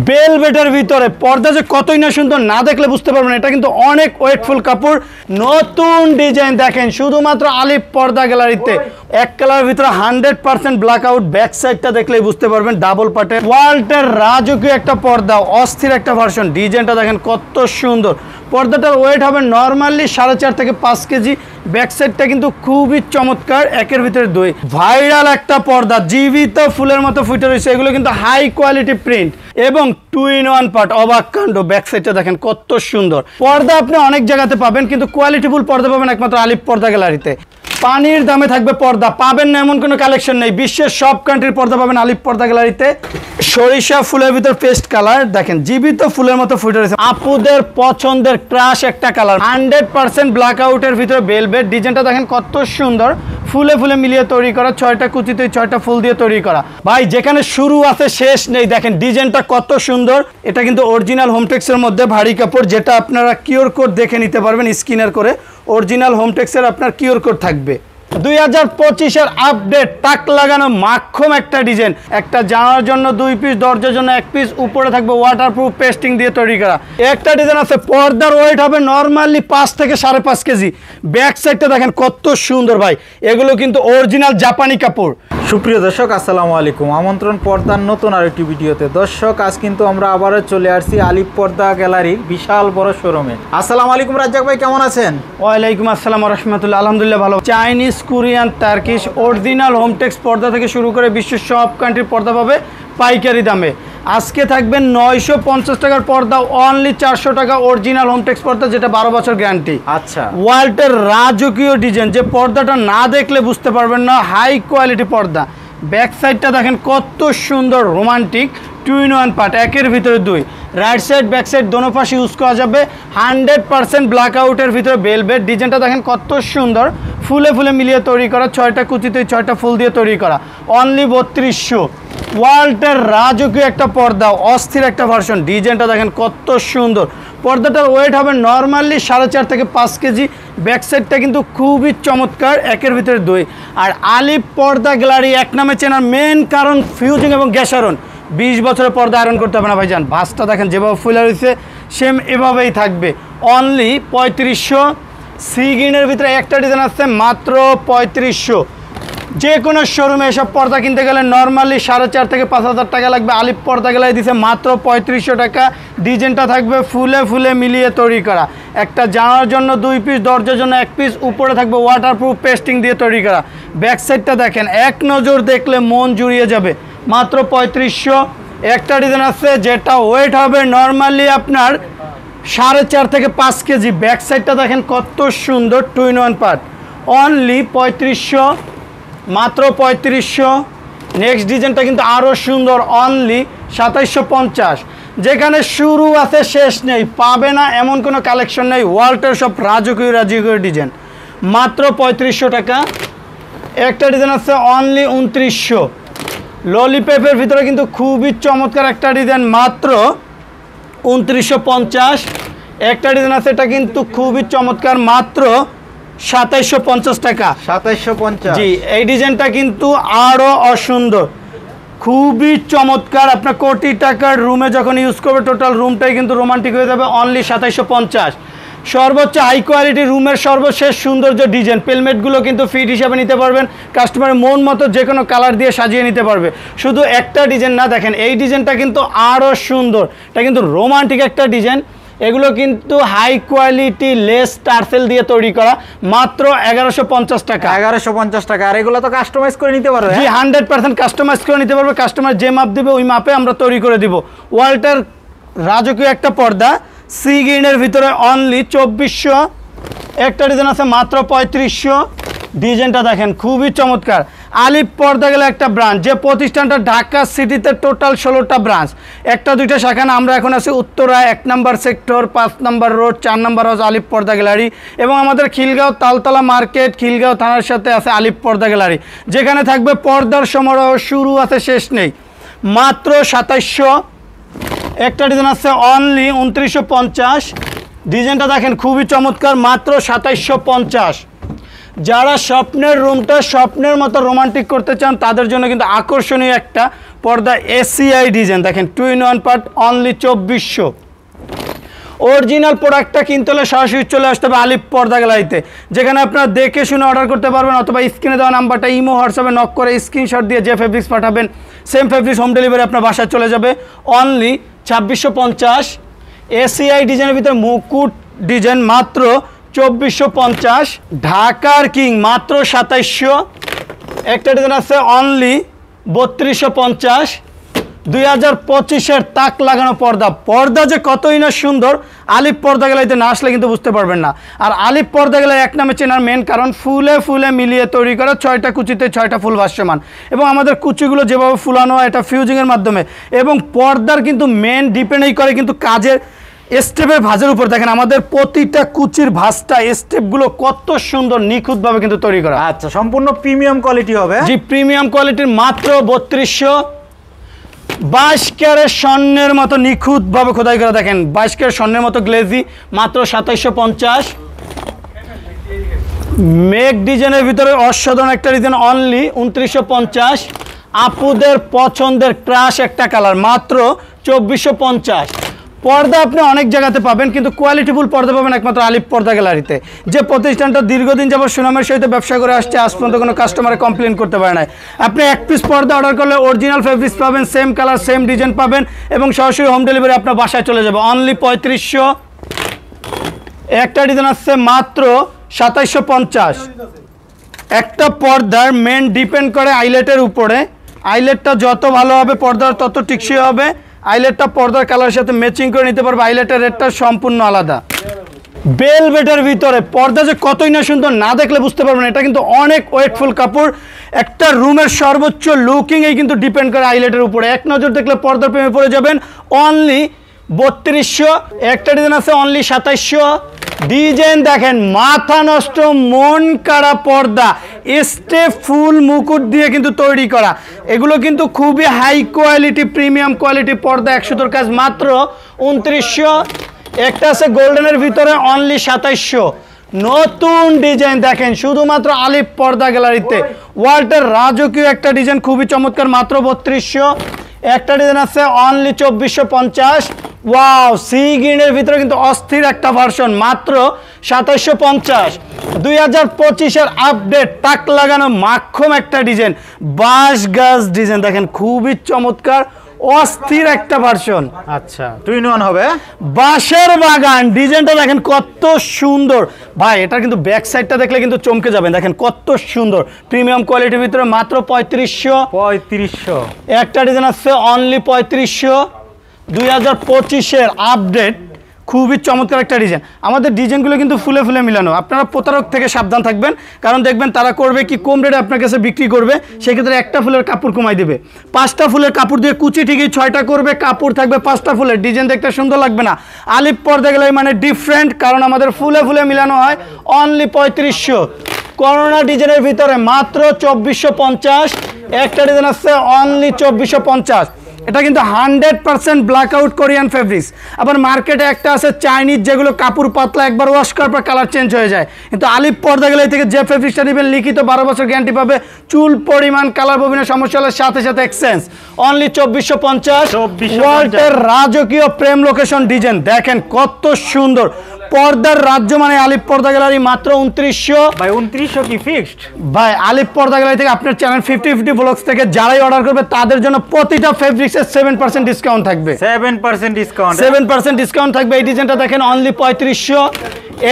বেলভেটের ভিতরে পর্দা যে কতই না সুন্দর, না দেখলে বুঝতে পারবেন। এটা কিন্তু অনেক ওয়েটফুল কাপড়, নতুন ডিজাইন দেখেন শুধুমাত্র আলিফ পর্দা গ্যালারিতে। এক কালারের ভিতরে 100% ব্ল্যাক আউট, ব্যাক সাইডটা দেখলেই বুঝতে পারবেন ডাবল পার্টের ওয়াল্টের রাজকীয় একটা পর্দা, অস্থির একটা ভার্সন। ডিজাইনটা দেখেন কত সুন্দর। পর্দাটার ওয়েট হবে নর্মালি 4.5 থেকে 5 কেজি। ব্যাক সাইডটা কিন্তু খুবই চমৎকার, একের ভিতরে 2। ভাইরাল একটা পর্দা, জীবিত ফুলের মতো ফুটে রয়েছে। এগুলো কিন্তু হাই কোয়ালিটি প্রিন্ট এবং 2-in-1 পার্ট, অবাক কাণ্ড। ব্যাক সাইডটা দেখেন কত সুন্দর। পর্দা আপনি অনেক জায়গাতে পাবেন, কিন্তু কোয়ালিটিফুল পর্দা পাবেন একমাত্র আলিফ পর্দা গ্যালারিতে। পানির দামে থাকবে পর্দা, পাবেন না এমন কোনো কালেকশন নেই। বিশ্বের সব কান্ট্রির পর্দা পাবেন আলিফ পর্দা গ্যালারিতে। সরিষা ফুলের ভিতর পেস্ট কালার দেখেন, জীবিত ফুলের মতো ফুটে রয়েছে। আপুদের পছন্দের ক্রাশ একটা কালার, 100% ব্ল্যাক আউটের ভিতরে ভেলভেট। ডিজাইনটা দেখেন কত সুন্দর, ফুলে ফুলে মিলিয়ে তৈরি করা, 6টা কুচিতে 6টা ফুল দিয়ে তৈরি করা। ভাই যেখানে শুরু আছে শেষ নেই। দেখেন ডিজাইনটা কত সুন্দর। এটা কিন্তু অরিজিনাল হোমটেক্সের মধ্যে ভারী কাপড়, যেটা আপনারা কিউআর কোড দেখে নিতে পারবেন স্ক্যানার করে। অরিজিনাল হোমটেক্সের আপনার কিউআর কোড থাকবে। 2025-এর আপডেট টাক লাগানো মাখন একটা ডিজাইন। একটা জানার জন্য 2 পিস, দরজার জন্য 1 পিস, উপরে থাকবে ওয়াটারপ্রুফ পেস্টিং দিয়ে তৈরি করা একটা ডিজাইন আছে। পর্দার ওয়েট হবে নর্মালি 5 থেকে 5.5 কেজি। ব্যাক সাইডটা দেখেন কত সুন্দর ভাই, এগুলো কিন্তু অরিজিনাল জাপানি কাপড়। সুপ্রিয় দর্শক আসসালামু আলাইকুম, আমন্ত্রণ পর্দার নতুন আরেকটি ভিডিওতে। দর্শক আজ কিন্তু আমরা আবারও চলে আসছি আলিফ পর্দা গ্যালারির বিশাল বড় শোরুমে। আসসালামু আলাইকুম রাজ্জাক ভাই, কেমন আছেন? ওয়ালাইকুম আসসালাম ওয়া রাহমাতুল্লাহ। আলহামদুলিল্লাহ ভালো। Chinese, Korean, Turkish, original Hometex পর্দা থেকে শুরু করে বিশ্বের সব কান্ট্রির পর্দা পাবে পাইকারি দামে। আজকে থাকবে 950 টাকার পর্দা, অনলি 400 টাকা অরিজিনাল হোমটেক্স পর্দা, যেটা 12 বছর গ্যারান্টি। আচ্ছা, ওয়াল্টের রাজকীয় ডিজাইন, যে পর্দাটা না দেখলে বুঝতে পারবেন না, হাই কোয়ালিটি পর্দা। ব্যাক সাইডটা দেখেন কত সুন্দর, রোমান্টিক, 2-in-1 পার্ট, একের ভিতরে 2। রাইট সাইড ব্যাক সাইড দোনো পাশে ইউজ করা যাবে। 100% ব্ল্যাক আউটের ভিতরে ভেলভেট। ডিজাইনটা দেখেন কত সুন্দর, ফুলে ফুলে মিলিয়ে তৈরি করা, 6টা কুচিতে 6টা ফুল দিয়ে তৈরি করা, অনলি 3200। ওয়াল্টের রাজকীয় একটা পর্দা, অস্থির একটা ভার্সন। ডিজাইনটা দেখেন কত সুন্দর। পর্দাটার ওয়েট হবে নর্মালি 4.5 থেকে 5 কেজি। ব্যাক সাইডটা কিন্তু খুবই চমৎকার, একের ভিতরে 2। আর আলিফ পর্দা গ্যালারি এক নামে চেনার মেন কারণ ফিউজিং এবং গ্যাস আয়রন। 20 বছরের পর্দা আয়রন করতে হবে না ভাইজান। ভাঁজটা দেখেন যেভাবে ফুলে রয়েছে সেম এভাবেই থাকবে, অনলি 3500। সি গ্রিনের ভিতরে একটা ডিজাইন আসছে মাত্র 3500। যে কোনো শোরুমে এসব পর্দা কিনতে গেলে নর্মালি 4.5 থেকে 5,000 টাকা লাগবে। আলিফ পর্দা গ্যালারি দিছে মাত্র 3500 টাকা। ডিজাইনটা থাকবে ফুলে ফুলে মিলিয়ে তৈরি করা। একটা জানার জন্য 2 পিস, দরজার জন্য 1 পিস, উপরে থাকবে ওয়াটারপ্রুফ পেস্টিং দিয়ে তৈরি করা। ব্যাক সাইডটা দেখেন, এক নজর দেখলে মন জুড়িয়ে যাবে, মাত্র 3500। একটা ডিজাইন আছে যেটা ওয়েট হবে নর্মালি আপনার 4.5 থেকে 5 কেজি। ব্যাক সাইডটা দেখেন কত সুন্দর, 2-in-1 পার্ট, অনলি 3500, মাত্র 3500। নেক্সট ডিজাইনটা কিন্তু আরও সুন্দর, অনলি 2750। যেখানে শুরু আছে শেষ নেই, পাবে না এমন কোনো কালেকশন নেই। ওয়াল্টের সব রাজকীয় রাজকীয় ডিজাইন, মাত্র 3500 টাকা। একটা ডিজাইন আছে অনলি 2900। ললিপপের ভিতরে কিন্তু খুবই চমৎকার একটা ডিজাইন, মাত্র 2950। একটা ডিজাইন আছে, এটা কিন্তু খুবই চমৎকার, মাত্র 2750 টাকা। 2750, জি। এই ডিজাইনটা কিন্তু আরও অসুন্দর, খুবই চমৎকার। আপনার কোটি টাকার রুমে যখন ইউজ করবে, টোটাল রুমটাই কিন্তু রোমান্টিক হয়ে যাবে, অনলি 2750। সর্বোচ্চ হাই কোয়ালিটি রুমের সর্বশেষ সৌন্দর্য ডিজাইন। পেলমেটগুলো কিন্তু ফিট হিসাবে নিতে পারবেন, কাস্টমারের মন মতো যে কোনো কালার দিয়ে সাজিয়ে নিতে পারবে। শুধু একটা ডিজাইন না, দেখেন এই ডিজাইনটা কিন্তু আরও সুন্দর, এটা কিন্তু রোমান্টিক একটা ডিজাইন। এগুলো কিন্তু হাই কোয়ালিটি লেস টার্সেল দিয়ে তৈরি করা, মাত্র 1150 টাকা। 1150 টাকা। আর এগুলো তো কাস্টমাইজ করে নিতে পারবে? জি, 100% কাস্টমাইজ করে নিতে পারবে। কাস্টমার যে মাপ দেবে ওই মাপে আমরা তৈরি করে দিব। ওয়াল্টার রাজকীয় একটা পর্দা, সি গ্রিনের ভিতরে, অনলি 2400। একটা ডিজাইন আছে মাত্র 3500। ডিজাইনটা দেখেন খুবই চমৎকার। আলিফ পর্দা গেলে একটা ব্রাঞ্চ, যে প্রতিষ্ঠানটা ঢাকা সিটিতে টোটাল 16টা ব্রাঞ্চ, 1-2টা শাখা না। আমরা এখন আছি উত্তরা 1 নম্বর সেক্টর, 5 নম্বর রোড, 4 নম্বর হাউস আলিফ পর্দা গ্যালারি। এবং আমাদের খিলগাঁও তালতলা মার্কেট, খিলগাঁও থানার সাথে আছে আলিফ পর্দা গ্যালারি, যেখানে থাকবে পর্দার সমারোহ, শুরু আছে শেষ নেই, মাত্র 2700। একটা ডিজাইন আছে অনলি 2950। ডিজাইনটা দেখেন খুবই চমৎকার, মাত্র 2750। যারা স্বপ্নের রুমটা স্বপ্নের মতো রোমান্টিক করতে চান তাদের জন্য কিন্তু আকর্ষণীয় একটা পর্দা এসিআই ডিজাইন দেখেন 2-in-1 পার্ট অনলি 2400। অরিজিনাল প্রোডাক্টটা কিনতে হলে সরাসরি চলে আসতে হবে আলিফ পর্দা গ্যালারিতে, যেখানে আপনারা দেখে শুনে অর্ডার করতে পারবেন, অথবা স্ক্রিনে দেওয়া নাম্বারটা ইমো হোয়াটসঅ্যাপে নক করে স্ক্রিনশট দিয়ে যে ফেব্রিক্স পাঠাবেন সেম ফেব্রিক্স হোম ডেলিভারি আপনার বাসায় চলে যাবে অনলি 2650। এসিআই ডিজাইনের ভিতরে মুকুট ডিজাইন মাত্র 2450। ঢাকার কিং মাত্র 2700। একটা ডিজাইন আছে অনলি 3250। 2025-এর তাক লাগানো পর্দা যে কতই না সুন্দর, আলিফ পর্দা গ্যালারিতে না আসলে কিন্তু বুঝতে পারবেন না। আর আলিফ পর্দা গ্যালারি এক নামে চেনার মেন কারণ ফুলে ফুলে মিলিয়ে তৈরি করা 6টা কুচিতে 6টা ফুল ভাসমান, এবং আমাদের কুচিগুলো যেভাবে ফুলানো হয় এটা ফিউজিংয়ের মাধ্যমে, এবং পর্দার কিন্তু মেন ডিপেন্ডই করে কিন্তু কাজের স্টেপের ভাঁজের উপর। দেখেন আমাদের প্রতিটা কুচির ভাঁজটা স্টেপগুলো কত সুন্দর নিখুঁতভাবে কিন্তু তৈরি করা। আচ্ছা, সম্পূর্ণ প্রিমিয়াম কোয়ালিটি হবে। জি, প্রিমিয়াম কোয়ালিটির মাত্র 3200। 22 ক্যারেট স্বর্ণের মতো নিখুঁতভাবে খোদাই করা, দেখেন 22 ক্যারেট স্বর্ণের মতো গ্লেজি মাত্র 2750। মেক ডিজাইনের ভিতরে অসাধারণ একটা ডিজাইন অনলি 2950। আপুদের পছন্দের ক্রাশ একটা কালার মাত্র 2450। পর্দা আপনি অনেক জায়গাতে পাবেন, কিন্তু কোয়ালিটিফুল পর্দা পাবেন একমাত্র আলিফ পর্দা গ্যালারিতে, যে প্রতিষ্ঠানটা দীর্ঘদিন যাবত সুনামের সহিত ব্যবসা করে আসছে, আজ পর্যন্ত কোনো কাস্টমারে কমপ্লেন করতে পারে না। আপনি এক পিস পর্দা অর্ডার করলে অরিজিনাল ফেব্রিক্স পাবেন, সেম কালার সেম ডিজাইন পাবেন, এবং সরাসরি হোম ডেলিভারি আপনার বাসায় চলে যাবে অনলি 3500। একটা ডিজাইন আসছে মাত্র 2750। একটা পর্দার মেন ডিপেন্ড করে আইলেটের উপরে, আইলেটটা যত ভালো হবে পর্দার তত টিকসই হবে। আইলেটটা পর্দার কালারের সাথে ম্যাচিং করে নিতে পারবে, আইলেটের রেটটা সম্পূর্ণ আলাদা। বেলভেটের ভিতরে পর্দা যে কতই না সুন্দর, না দেখলে বুঝতে পারবেন। এটা কিন্তু অনেক ওয়েটফুল কাপড়, একটা রুমের সর্বোচ্চ লুকিংই কিন্তু ডিপেন্ড করে আইলেটের উপরে। এক নজর দেখলে পর্দার প্রেমে পড়ে যাবেন অনলি 3200। একটা ডিজাইন আছে অনলি 2700। ডিজাইন দেখেন মাথা নষ্ট মন কাড়া পর্দা, স্টেপ ফুল মুকুট দিয়ে কিন্তু তৈরি করা, এগুলো কিন্তু খুবই হাই কোয়ালিটি প্রিমিয়াম কোয়ালিটি পর্দা। 100 কাজ মাত্র 2900। একটা আছে গোল্ডেনের ভিতরে অনলি 2700। নতুন ডিজাইন দেখেন শুধুমাত্র আলিফ পর্দা গ্যালারিতে, ওয়াল্টার রাজকীয় একটা ডিজাইন খুবই চমৎকার মাত্র 3200। একটা ডিজাইন আছে অনলি 2450। ওয়াও, সি গ্রিনের ভিতরে কিন্তু অস্থির একটা ভার্সন মাত্র 2750। 2025-এর আপডেট টাক লাগানো মাখন একটা ডিজাইন, বাঁশ গাছ ডিজাইন দেখেন খুবই চমৎকার অস্থির একটা ভার্সন। আচ্ছা, 2-in-1 হবে। বাঁশের বাগান ডিজাইনটা দেখেন কত সুন্দর ভাই, এটা কিন্তু ব্যাক সাইডটা দেখলে কিন্তু চমকে যাবেন, দেখেন কত সুন্দর প্রিমিয়াম কোয়ালিটির ভিতরে মাত্র 3500। একটা ডিজাইন আছে অনলি 3500। 2025-এর আপডেট খুবই চমৎকার একটা ডিজাইন। আমাদের ডিজাইনগুলো কিন্তু ফুলে ফুলে মিলানো, আপনারা প্রতারক থেকে সাবধান থাকবেন, কারণ দেখবেন তারা করবে কি কম রেটে আপনার কাছে বিক্রি করবে, সেক্ষেত্রে একটা ফুলের কাপড় কমাই দেবে, 5টা ফুলের কাপড় দিয়ে কুচি ঠিকই 6টা করবে, কাপড় থাকবে 5টা ফুলের, ডিজাইন দেখতে সুন্দর লাগবে না। আলিফ পর্দা গ্যালারি মানে ডিফারেন্ট, কারণ আমাদের ফুলে ফুলে মিলানো হয় অনলি 3500। করোনা ডিজাইনের ভিতরে মাত্র 2450। একটা ডিজাইন আছে অনলি 2450। এটা কিন্তু 100% ব্ল্যাক আউট কোরিয়ান ফেব্রিক্স। আবার মার্কেটে একটা আছে চাইনিজ, যেগুলো কাপড় পাতলা একবার ওয়াশ করার পর কালার চেঞ্জ হয়ে যায়, কিন্তু আলিফ পর্দা গ্যালারি থেকে যে ফেব্রিক্সটা নেবেন লিখিত 12 বছর গ্যারান্টি পাবে, চুল পরিমাণ কালার ববিনের সমস্যা হলে সাথে সাথে এক্সচেঞ্জ অনলি 2450। ওয়াল্টের রাজকীয় প্রেম লোকেশন ডিজাইন দেখেন কত সুন্দর, পর্দার রাজ্য মানে আলিফ পর্দা গ্যালারি মাত্র 2900। ভাই 2900 কি ফিক্সড? ভাই আলিফ পর্দা গ্যালারি থেকে আপনার চ্যানেল 50-50 ব্লগস থেকে যারাই অর্ডার করবে তাদের জন্য প্রতিটা ফেব্রিক্সের 7% ডিসকাউন্ট থাকবে। 7% ডিসকাউন্ট, 7% ডিসকাউন্ট থাকবে। এই ডিজাইনটা দেখেন অনলি 3500।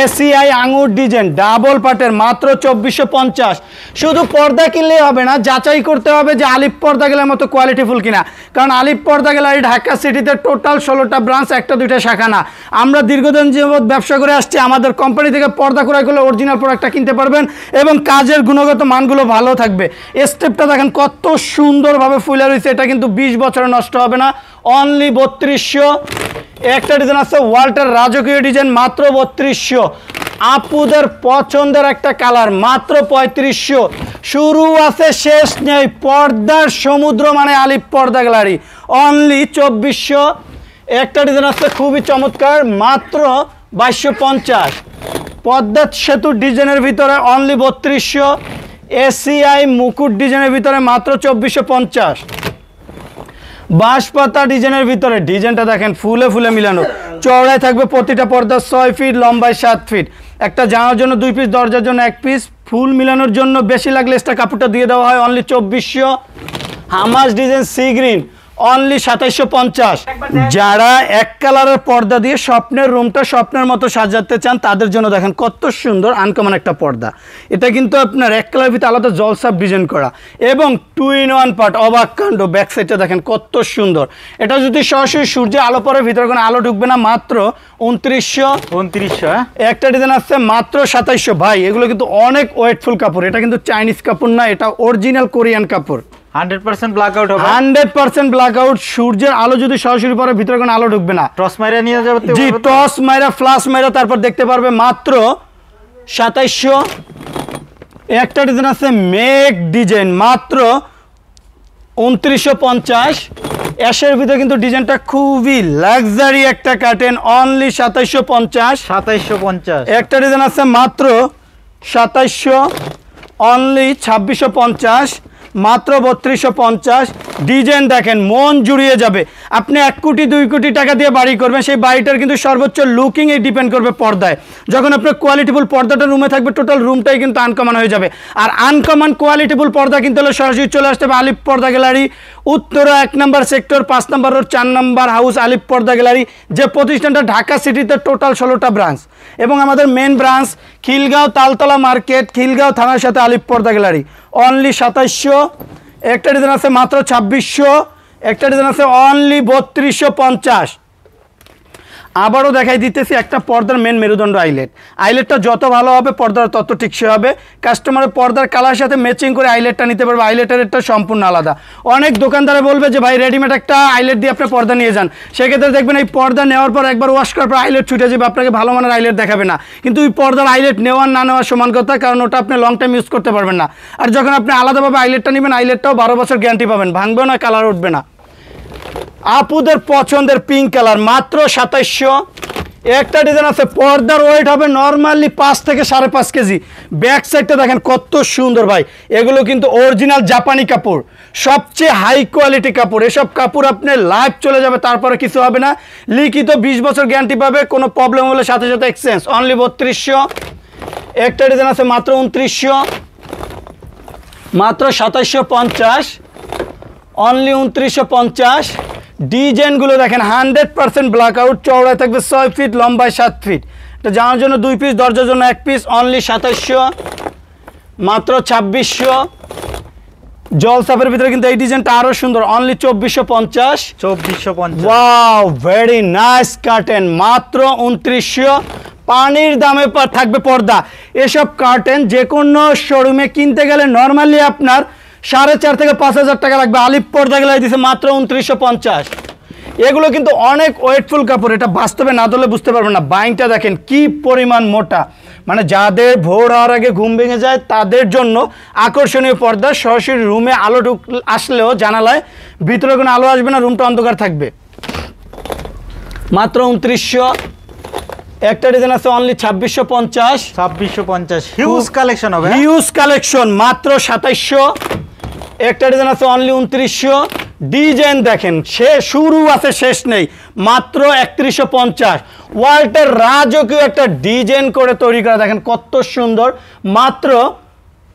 এসিআই আঙুর ডিজাইন ডাবল পাটের মাত্র 2450। শুধু পর্দা কিনলেই হবে না, যাচাই করতে হবে যে আলিফ পর্দা গ্যালারির মতো কোয়ালিটিফুল কিনা, কারণ আলিফ পর্দা গ্যালারি ঢাকা সিটিতে টোটাল 16টা ব্রাঞ্চ, 1-2টা শাখা না। আমরা দীর্ঘদিন যাবত ব্যবসা করে আসছি, আমাদের কোম্পানি থেকে পর্দা ক্রয় করলে অরিজিনাল প্রোডাক্টটা কিনতে পারবেন এবং কাজের গুণগত মানগুলো ভালো থাকবে। স্টেপটা দেখেন কত সুন্দরভাবে ফুলে রয়েছে, এটা কিন্তু 20 বছরে নষ্ট হবে না অনলি 3200। একটা ডিজাইন আছে ওয়াল্টার রাজকীয় ডিজাইন মাত্র 3200। আপুদের পছন্দের একটা কালার মাত্র 3500। শুরু আছে শেষ নেই, পর্দার সমুদ্র মানে আলিফ পর্দা গ্যালারি অনলি 2400। একটা ডিজাইন আছে খুবই চমৎকার মাত্র 2250। পদ্মার সেতু ডিজাইনের ভিতরে অনলি 3200। এসিআই মুকুট ডিজাইনের ভিতরে মাত্র 2450। বাঁশপাতা ডিজাইনের ভিতরে ডিজাইনটা দেখেন ফুলে ফুলে মিলানো, চওড়ায় থাকবে প্রতিটা পর্দা 6 ফিট, লম্বায় 7 ফিট। একটা জানার জন্য 2 পিস, দরজার জন্য 1 পিস, ফুল মিলানোর জন্য বেশি লাগলে এক্সট্রা কাপড়টা দিয়ে দেওয়া হয়। Only 2400। Hamas design sea green, only 2750। যারা এক কালারের পর্দা দিয়ে স্বপ্নের রুমটা স্বপ্নের মতো সাজাতে চান তাদের জন্য দেখেন কত সুন্দর আনকমন একটা পর্দা। এটা কিন্তু আপনার এক কালার ভিতরে আলাদা জলসাপ ডিজাইন করা এবং 2 in 1 পার্ট, অবাক কাণ্ড। ব্যাক সাইডটা দেখেন কত সুন্দর। এটা যদি সরাসরি সূর্যে আলো পড়ে, ভিতরে কোনো আলো ঢুকবে না, মাত্র 2900। একটা ডিজাইন আসছে মাত্র 2700। ভাই এগুলো কিন্তু অনেক ওয়েটফুল কাপড়, এটা কিন্তু চাইনিজ কাপড় না, এটা অরিজিনাল কোরিয়ান কাপড়। 100% ব্ল্যাক আউট হবে, 100% ব্ল্যাক আউট। সূর্যের আলো যদি সরাসরি পড়ে, ভিতরে কোনো আলো ঢুকবে না। টস মাইরা নিয়ে যাবে, জি, টস মাইরা, ফ্লাশ মাইরা তারপর দেখতে পারবে, মাত্র 2700। একটা ডিজাইন আছে মেক ডিজাইন, মাত্র 2950। অ্যাশের ভিতরে কিন্তু ডিজাইনটা খুবই লাক্সারি একটা কাটেন, অনলি 2750। 2750। একটা ডিজাইন আছে মাত্র 2700, অনলি 2650, মাত্র 3250। ডিজাইন দেখেন মন জুড়িয়ে যাবে। আপনি 1 কোটি 2 কোটি টাকা দিয়ে বাড়ি করবেন, সেই বাড়িটার কিন্তু সর্বোচ্চ লুকিংয়ে ডিপেন্ড করবে পর্দায়। যখন আপনার কোয়ালিটিফুল পর্দাটা রুমে থাকবে, টোটাল রুমটাই কিন্তু আনকমন হয়ে যাবে। আর আনকমন কোয়ালিটিফুল পর্দা কিনতে হলে সরাসরি চলে আসতে হবে আলিফ পর্দা গ্যালারি, উত্তরা 1 নম্বর সেক্টর, 5 নম্বর রোড, 4 নম্বর হাউস, আলিফ পর্দা গ্যালারি। যে প্রতিষ্ঠানটা ঢাকা সিটিতে টোটাল 16টা ব্রাঞ্চ এবং আমাদের main branch Khilgaon Taltala market, Khilgaon থানার সাথে আলিফ পর্দা গ্যালারি, অনলি 2700। একটা ডিজাইন আছে মাত্র 2600। একটা ডিজাইন আছে অনলি 3250। আবারও দেখাই দিতেছি একটা পর্দার মেন মেরুদণ্ড আইলেটটা যত ভালো হবে পর্দার তত টিকসই হবে। কাস্টমারের পর্দার কালার সাথে ম্যাচিং করে আইলেটটা নিতে পারবে। আইলেটের রেটটা সম্পূর্ণ আলাদা। অনেক দোকানদারে বলবে যে ভাই রেডিমেড একটা আইলেট দিয়ে আপনি পর্দা নিয়ে যান, সেক্ষেত্রে দেখবেন এই পর্দা নেওয়ার পর একবার ওয়াশ করার পর আইলেট ছুটে যাবে, আপনাকে ভালো মানের আইলেট দেখাবে না। কিন্তু ওই পর্দার আইলেট নেওয়ার না নেওয়ার সমান কথা, কারণ ওটা আপনি লং টাইম ইউজ করতে পারবেন না। আর যখন আপনি আলাদাভাবে আইলেটটা নেবেন, আইলেটটাও 12 বছর গ্যারান্টি পাবেন, ভাঙবেও না, কালার উঠবে না। আপুদের পছন্দের পিঙ্ক কালার, মাত্র 2700। একটা ডিজাইন আছে পর্দার ওয়েট হবে নরমালি 5 থেকে 5.5 কেজি। ব্যাক সাইডটা দেখেন কত সুন্দর ভাই। এগুলো কিন্তু অরিজিনাল জাপানি কাপড়, সবচেয়ে হাই কোয়ালিটি কাপড়। এসব কাপড় আপনি লাইফ চলে যাবে, তারপরে কিছু হবে না। লিখিত 20 বছর গ্যারান্টি পাবে, কোনো প্রবলেম হলে সাথে সাথে এক্সচেঞ্জ, অনলি 3200। একটা ডিজাইন আছে মাত্র 2900, মাত্র 2750, অনলি 2950। ডিজাইনগুলো দেখেন 100% ব্ল্যাক আউট, চওড়ায় থাকবে 6 ফিট, লম্বায় 7 ফিট। এটা জানার জন্য 2 পিস, দরজার জন্য 1 পিস, অনলি 2700, মাত্র 2600। জলসাপের ভিতরে কিন্তু এই ডিজাইনটা আরো সুন্দর, only 2450। 2450। Wow, very nice curtain, মাত্র 2900। পানির দামে থাকবে পর্দা। এসব কার্টেন যে কোনো শোরুমে কিনতে গেলে নর্মালি আপনার 4.5 থেকে 5,000 টাকা লাগবে। আলিফ পর্দা গ্যালারি দিচ্ছে মাত্র 2950। এগুলো কিন্তু অনেক ওয়েটফুল কাপড়, এটা বাস্তবে না ধরলে বুঝতে পারবেন না। বাইংটা দেখেন কি পরিমাণ মোটা, মানে যাদের ভোর হওয়ার আগে ঘুম ভেঙে যায় তাদের জন্য আকর্ষণীয় পর্দা। সরাসরি রুমে আলো আসলেও জানালায় ভিতরে কোনো আলো আসবে না, রুমটা অন্ধকার থাকবে, মাত্র 2900। একটা ডিজাইন আছে অনলি 2650। 2650 হিউজ কালেকশন হবে, হিউজ কালেকশন, মাত্র 2700। একটা ডিজাইন আছে অনলি 2900। ডিজাইন দেখেন শুরু আছে শেষ নেই, মাত্র 3150। ওয়াল্টের রাজকীয় একটা ডিজাইন করে তৈরি করা, দেখেন কত সুন্দর, মাত্র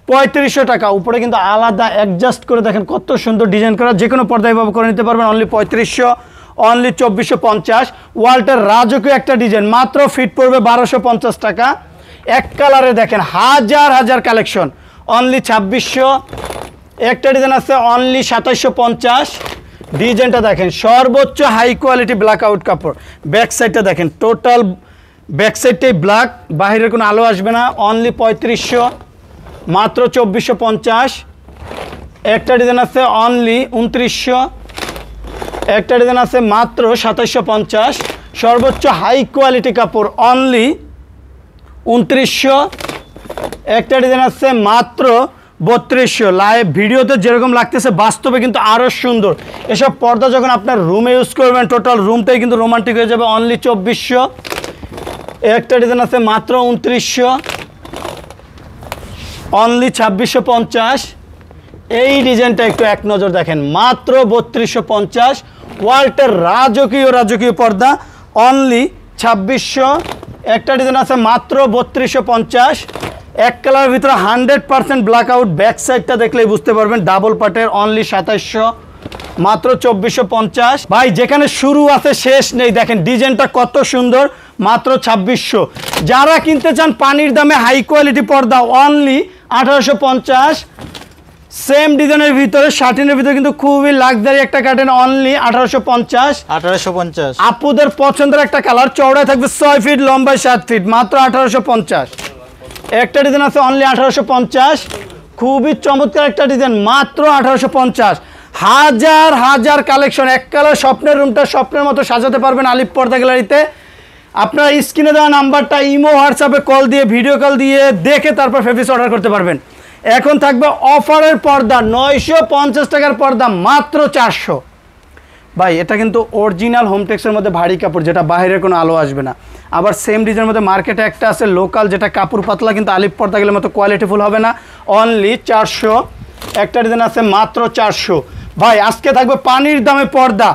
3500 টাকা। উপরে কিন্তু আলাদা অ্যাডজাস্ট করে দেখেন কত সুন্দর ডিজাইন করা, যে কোনো পর্দায় ভাবে করে নিতে পারবেন, অনলি 3500, অনলি 2450। ওয়াল্টের রাজকীয় একটা ডিজাইন, মাত্র ফিট পড়বে 1250 টাকা। এক কালারে দেখেন হাজার হাজার কালেকশন, অনলি 2600। একটা ডিজাইন আছে অনলি 2750। ডিজাইনটা দেখেন সর্বোচ্চ হাই কোয়ালিটি ব্ল্যাক আউট কাপড়। ব্যাক সাইডটা দেখেন টোটাল ব্যাক সাইডটাই ব্ল্যাক, বাহিরের কোনো আলো আসবে না, অনলি 3500, মাত্র 2450। একটা ডিজাইন আছে অনলি 2900। একটা ডিজাইন আছে মাত্র 2750। সর্বোচ্চ হাই কোয়ালিটি কাপড়, অনলি 2900। একটা ডিজাইন আছে মাত্র 3200। লাইভ ভিডিওতে যেরকম লাগতেছে বাস্তবে কিন্তু আরও সুন্দর। এসব পর্দা যখন আপনার রুমে ইউজ করবেন, টোটাল রুমটাই কিন্তু রোমান্টিক হয়ে যাবে, অনলি 2400। একটা ডিজাইন আছে মাত্র 2900, অনলি 2650। এই ডিজাইনটা একটু এক নজর দেখেন, মাত্র 3250। ওয়ালটের রাজকীয় পর্দা অনলি 2600। একটা ডিজাইন আছে মাত্র 3250। এক কালারের ভিতরে 100% ব্ল্যাক আউট, ব্যাক সাইডটা দেখলেই বুঝতে পারবেন। ডাবল পাটের অনলি 2700, মাত্র 2450। ভাই যেখানে শুরু আছে শেষ নেই, দেখেন ডিজাইনটা কত সুন্দর, মাত্র 2600। যারা কিনতে চান পানির দামে হাই কোয়ালিটি পর্দা অনলি 1850। সেম ডিজাইনের ভিতরে শার্টিনের ভিতরে কিন্তু খুবই লাক্সারি একটা কার্টেন অনলি 1850। আপুদের পছন্দের একটা কালার, চওড়ায় থাকবে 6 ফিট, লম্বায় 7 ফিট, মাত্র 1850। একটা ডিজাইন আছে অনলি 1850, খুবই চমৎকার একটা ডিজাইন, মাত্র 1850। হাজার কালেকশন, এক কালার স্বপ্নের রুমটা স্বপ্নের মতো সাজাতে পারবেন আলিফ পর্দা গ্যালারিতে। আপনারা স্ক্রিনে দেওয়া নাম্বারটা ইমো হোয়াটসঅ্যাপে কল দিয়ে, ভিডিও কল দিয়ে দেখে তারপর ফেব্রিক্স অর্ডার করতে পারবেন। এখন থাকবে অফারের পর্দা, 950 টাকার পর্দা মাত্র 400। ভাই এটা কিন্তু অরিজিনাল হোমটেক্সের মধ্যে ভারী কাপড়, যেটা বাইরের কোনো আলো আসবে না। আবার সেম ডিজাইনের মধ্যে মার্কেটে একটা আছে লোকাল, যেটা কাপড় পাতলা, কিন্তু আলিফ পর্দা গেলের মতো কোয়ালিটিফুল হবে না, অনলি 400। একটা ডিজাইন আছে মাত্র 400। ভাই আজকে থাকবে পানির দামে পর্দা,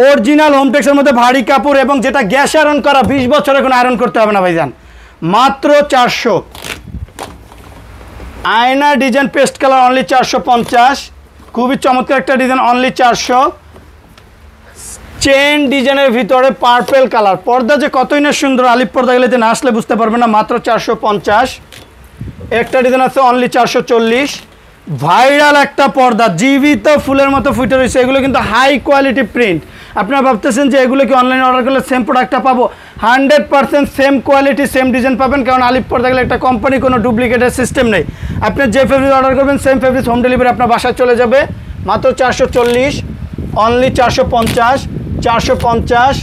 অরিজিনাল হোমটেক্সের মধ্যে ভারী কাপড়, এবং যেটা গ্যাস আয়রন করা, 20 বছরে কোনো আয়রন করতে হবে না ভাইজান, মাত্র 400। আয়না ডিজাইন পেস্ট কালার অনলি 450, খুবই চমৎকার একটা ডিজাইন, অনলি 400। চেন ডিজাইনের ভিতরে পার্পেল কালার, পর্দা যে কতই না সুন্দর, আলিফ পর্দা গেলেতে না আসলে বুঝতে পারবেন না, মাত্র 450। একটা ডিজাইন আছে অনলি 440। ভাইরাল একটা পর্দা, জীবিত ফুলের মতো ফুটে রয়েছে, এগুলো কিন্তু হাই কোয়ালিটি প্রিন্ট। আপনারা ভাবতেছেন যে এগুলো কি অনলাইনে অর্ডার করলে সেম প্রোডাক্টটা পাবো? 100% সেম কোয়ালিটি সেম ডিজাইন পাবেন, কারণ আলিফ পর্দা গেলে একটা কোম্পানি, কোনো ডুপ্লিকেটের সিস্টেম নেই। আপনি যে ফেব্রিক অর্ডার করবেন সেম ফেব্রিক হোম ডেলিভারি আপনার বাসায় চলে যাবে, মাত্র 440, অনলি 450। 450।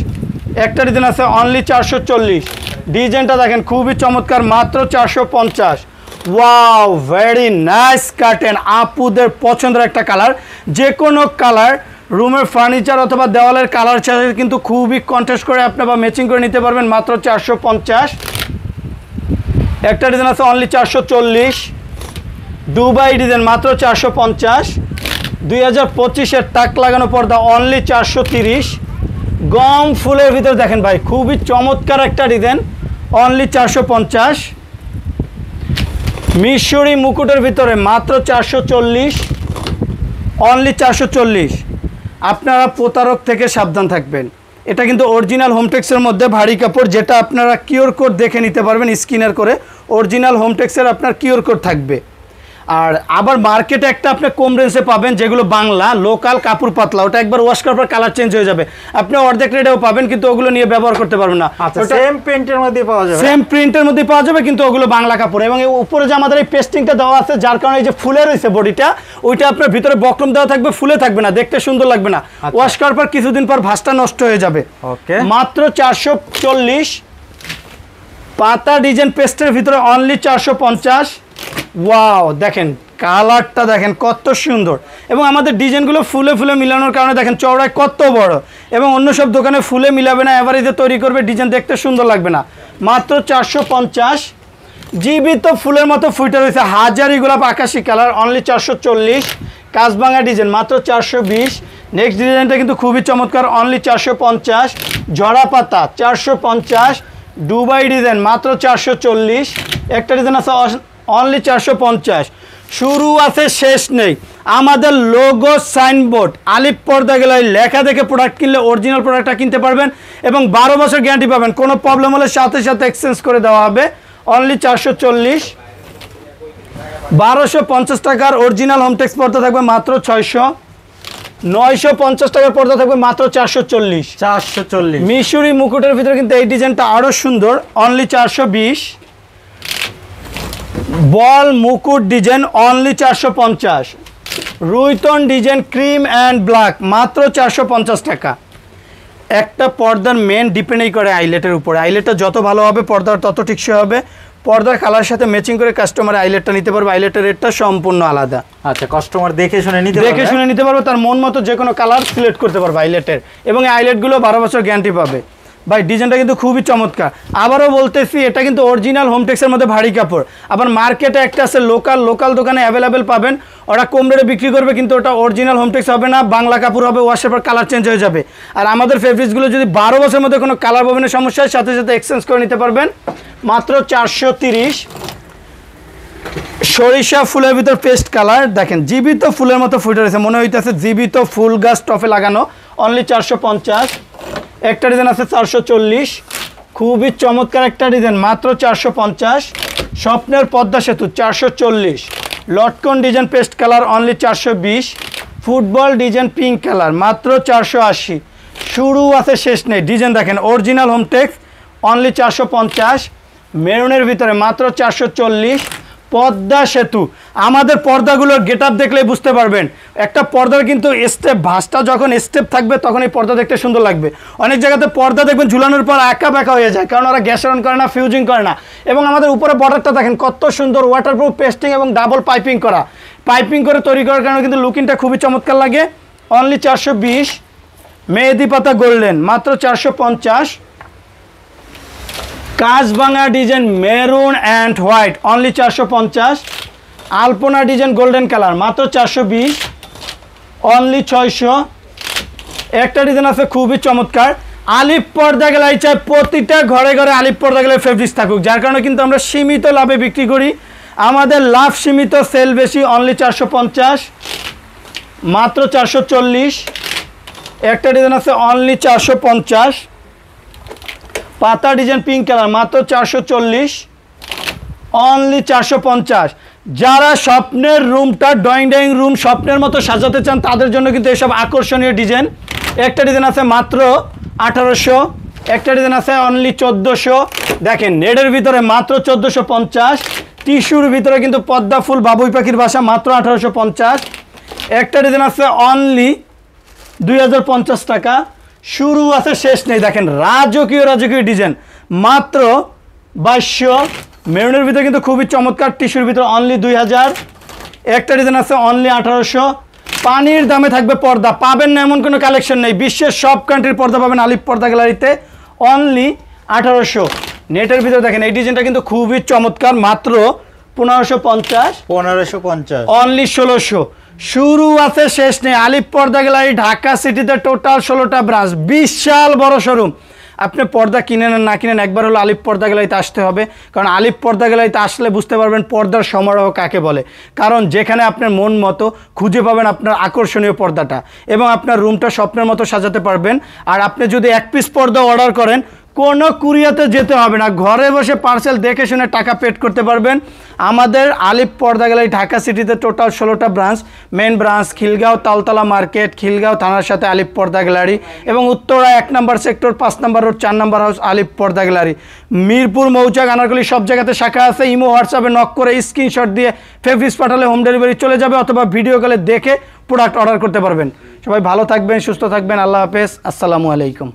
একটা ডিজাইন আছে অনলি 440। ডিজাইনটা দেখেন খুবই চমৎকার, মাত্র 450। ওয়াও, ভেরি নাইস কার্টেন, আপুদের পছন্দের একটা কালার। যে কোনো কালার রুমের ফার্নিচার অথবা দেওয়ালের কালার চার্জ কিন্তু খুবই কন্ট্রাস্ট করে আপনি বা ম্যাচিং করে নিতে পারবেন, মাত্র 450। একটা ডিজাইন আছে অনলি 440, দুবাই ডিজাইন, মাত্র 450। 2025-এর তাক লাগানো পর্দা অনলি 430। গম ফুলের ভিতরে দেখেন ভাই, খুবই চমৎকার একটা ডিজাইন, অনলি 450। মিশরি মুকুটের ভিতরে মাত্র 440, অনলি 440। আপনারা প্রতারক থেকে সাবধান থাকবেন, এটা কিন্তু অরিজিনাল হোমটেক্সের মধ্যে ভারী কাপড়, যেটা আপনারা কিউআর কোড দেখে নিতে পারবেন স্ক্যানার করে। অরিজিনাল হোমটেক্সের আপনার কিউআর কোড থাকবে। আর আবার মার্কেটে একটা আপনি কম রেঞ্জে পাবেন, যেগুলো বাংলা লোকাল কাপড় পাতলা, ওটা একবার ওয়াশ করার পর কালার চেঞ্জ হয়ে যাবে, আপনি অর্ধেক রেটেও পাবেন, কিন্তু ওগুলো নিয়ে ব্যবহার করতে পারবেন না। সেম প্রিন্টের মধ্যে পাওয়া যাবে, সেম প্রিন্টের মধ্যে পাওয়া যাবে, কিন্তু ওগুলো বাংলা কাপড়। এবং উপরে যে আমাদের এই পেস্টিংটা দেওয়া আছে, যার কারণে এই যে ফুলে রয়েছে বডিটা, ওইটা আপনার ভিতরে বক্রম দেওয়া থাকবে, ফুলে থাকবে না, দেখতে সুন্দর লাগবে না। ওয়াশ করার পর কিছুদিন পর ভাঁজটা নষ্ট হয়ে যাবে। ওকে, মাত্র 440। পাতা ডিজাইন পেস্টের ভিতরে অনলি 450। ওয়াও, দেখেন কালারটা দেখেন কত সুন্দর, এবং আমাদের ডিজাইনগুলো ফুলে ফুলে মিলানোর কারণে দেখেন চওড়ায় কত বড়, এবং অন্য সব দোকানে ফুলে মিলাবে না, এভারেজে তৈরি করবে, ডিজাইন দেখতে সুন্দর লাগবে না। মাত্র 450। জীবিত ফুলের মতো ফুটে রয়েছে, হাজারি গোলাপ আকাশি কালার, অনলি 440। কাজভাঙা ডিজাইন, মাত্র 420। নেক্সট ডিজাইনটা কিন্তু খুবই চমৎকার, অনলি 450। ঝরা পাতা 450। দুবাই ডিজাইন, মাত্র 440। একটা ডিজাইন আছে অনলি 450। শুরু আছে শেষ নেই। আমাদের লোগো সাইনবোর্ড আলিফ পর্দা গ্যালারি লেখা দেখে প্রোডাক্ট কিনলে অরিজিনাল প্রোডাক্টটা কিনতে পারবেন, এবং 12 বছর গ্যারান্টি পাবেন, কোনো প্রবলেম হলে সাথে সাথে এক্সচেঞ্জ করে দেওয়া হবে, অনলি 440। 1250 টাকার অরিজিনাল হোমটেক্স পর্দা থাকবে মাত্র 600। 950 টাকার পর্দা থাকবে মাত্র 440। 440। মিশরি মুকুটের ভিতরে কিন্তু এই ডিজাইনটা আরও সুন্দর, অনলি 420। বল মুকুট ডিজাইন, অনলি 450। রুইতন ডিজাইন ক্রিম অ্যান্ড ব্ল্যাক, মাত্র 450 টাকা। একটা পর্দার মেন ডিপেন্ডই করে আইলেটের উপরে, আইলেটটা যত ভালো হবে পর্দার তত টিকসই হবে। পর্দার কালার সাথে ম্যাচিং করে কাস্টমার আইলেটটা নিতে পারবে, আইলেটের রেটটা সম্পূর্ণ আলাদা। আচ্ছা, কাস্টমার দেখে শুনে নিতে পারবে, তার মন মতো যে কোনো কালার সিলেক্ট করতে পারবে আইলেটের, এবং এই আইলেটগুলো 12 বছর গ্যারান্টি পাবে। ভাই ডিজাইনটা কিন্তু খুবই চমৎকার। আবারও বলতেছি এটা কিন্তু অরিজিনাল হোমটেক্সের মধ্যে ভারী কাপড়। আবার মার্কেটে একটা আছে লোকাল দোকানে অ্যাভেলেবেল পাবেন, ওরা কম রেটে বিক্রি করবে, কিন্তু ওটা অরিজিনাল হোমটেক্স হবে না, বাংলা কাপড় হবে, ওয়াশের পর কালার চেঞ্জ হয়ে যাবে। আর আমাদের ফেব্রিক্সগুলো যদি 12 বছরের মধ্যে কোনো কালার পাবেনের সমস্যা হয় সাথে সাথে এক্সচেঞ্জ করে নিতে পারবেন। মাত্র 430। সরিষা ফুলের ভিতর পেস্ট কালার, দেখেন জীবিত ফুলের মতো ফুটে রয়েছে, মনে হইতেছে জীবিত ফুল গাছ টপে লাগানো। অনলি 450। একটা ডিজাইন আছে 440, খুবই চমৎকার একটা ডিজাইন, মাত্র 450। স্বপ্নের পদ্মা সেতু 440। লটকন design paste colour only 420। Football design pink colour মাত্র 480। শুরু আছে শেষ নেই। ডিজাইন দেখেন অরিজিনাল হোমটেক্স অনলি 450। মেরুনের ভিতরে মাত্র 440। পদ্মা সেতু, আমাদের পর্দাগুলোর গেট আপ দেখলেই বুঝতে পারবেন। একটা পর্দার কিন্তু স্টেপ, ভাঁজটা যখন স্টেপ থাকবে তখন এই পর্দা দেখতে সুন্দর লাগবে। অনেক জায়গাতে পর্দা দেখবেন ঝুলানোর পর একা বেঁকা হয়ে যায়, কারণ ওরা গ্যাস অন করে না, ফিউজিং করে না। এবং আমাদের উপরে বর্ডারটা দেখেন কত সুন্দর ওয়াটারপ্রুফ পেস্টিং এবং ডাবল পাইপিং করা, পাইপিং করে তৈরি করার কারণে কিন্তু লুকিংটা খুবই চমৎকার লাগে। অনলি 420। মেহেদি পাতা গোল্ডেন মাত্র 450। কাজভাঙা design maroon and white only 450। আলপনা ডিজাইন গোল্ডেন কালার মাত্র 420। অনলি 600। একটা ডিজাইন আছে খুবই চমৎকার, আলিফ পর্দা গ্যালারি চাই প্রতিটা ঘরে ঘরে আলিফ পর্দা গ্যালারি ফেব্রিক্স থাকুক, যার কারণে কিন্তু আমরা সীমিত লাভে বিক্রি করি, আমাদের লাভ সীমিত, সেল বেশি। অনলি 450। মাত্র 440। একটা ডিজাইন আছে অনলি 450। পাতা ডিজাইন পিঙ্ক কালার মাত্র 440। অনলি 450। যারা স্বপ্নের রুমটা ড্রয়িং রুম স্বপ্নের মতো সাজাতে চান তাদের জন্য কিন্তু এসব আকর্ষণীয় ডিজাইন। একটা ডিজাইন আছে মাত্র 1800। একটা ডিজাইন আছে অনলি 1400। দেখেন নেটের ভিতরে মাত্র 1450। টিস্যুর ভিতরে কিন্তু পদ্মা ফুল বাবুই পাখির বাসা মাত্র 1850। একটা ডিজাইন আছে অনলি 2050 টাকা। শুরু আছে শেষ নেই। দেখেন রাজকীয় ডিজাইন মাত্র 2200। মেরুনের ভিতরে কিন্তু খুবই চমৎকার, টিস্যুর ভিতরে অনলি 2000। একটা ডিজাইন আছে অনলি 1800। পানির দামে থাকবে পর্দা, পাবেন না এমন কোনো কালেকশন নেই, বিশ্বের সব কান্ট্রির পর্দা পাবেন আলিফ পর্দা গ্যালারিতে অনলি 1800। নেটের ভিতরে দেখেন এই ডিজাইনটা কিন্তু খুবই চমৎকার, মাত্র 1550। অনলি 1600। শুরু আছে শেষ নেই। আলিফ পর্দা গ্যালারি ঢাকা সিটিতে টোটাল 16টা ব্রাঞ্চ, বিশাল বড় শোরুম। আপনি পর্দা কিনেন না কিনেন, একবার হলো আলিফ পর্দা গ্যালারিতে আসতে হবে, কারণ আলিফ পর্দা গ্যালারিতে আসলে বুঝতে পারবেন পর্দার সমারোহ কাকে বলে। কারণ যেখানে আপনার মন মতো খুঁজে পাবেন আপনার আকর্ষণীয় পর্দাটা, এবং আপনার রুমটা স্বপ্নের মতো সাজাতে পারবেন। আর আপনি যদি এক পিস পর্দা অর্ডার করেন, কোনো কুরিয়াতে যেতে হবে না, ঘরে বসে পার্সেল দেখে শুনে টাকা পেড করতে পারবেন। আমাদের আলিফ পর্দা গ্যালারি ঢাকা সিটিতে টোটাল 16টা branch, main branch Khilgaon Taltala market, Khilgaon থানার সাথে আলিফ পর্দা গ্যালারি, এবং উত্তরা 1 নম্বর সেক্টর 5 নম্বর রোড 4 নম্বর হাউস আলিফ পর্দা গ্যালারি। মিরপুর মৌচাক আনারকলি সব জায়গাতে শাখা আছে। ইমো হোয়াটসঅ্যাপে নক করে স্ক্রিনশট দিয়ে ফেব্রিক্স পাঠালে হোম ডেলিভারি চলে যাবে, অথবা ভিডিও কলে দেখে প্রোডাক্ট অর্ডার করতে পারবেন। সবাই ভালো থাকবেন, সুস্থ থাকবেন, আল্লাহ হাফেজ, আসসালামু আলাইকুম।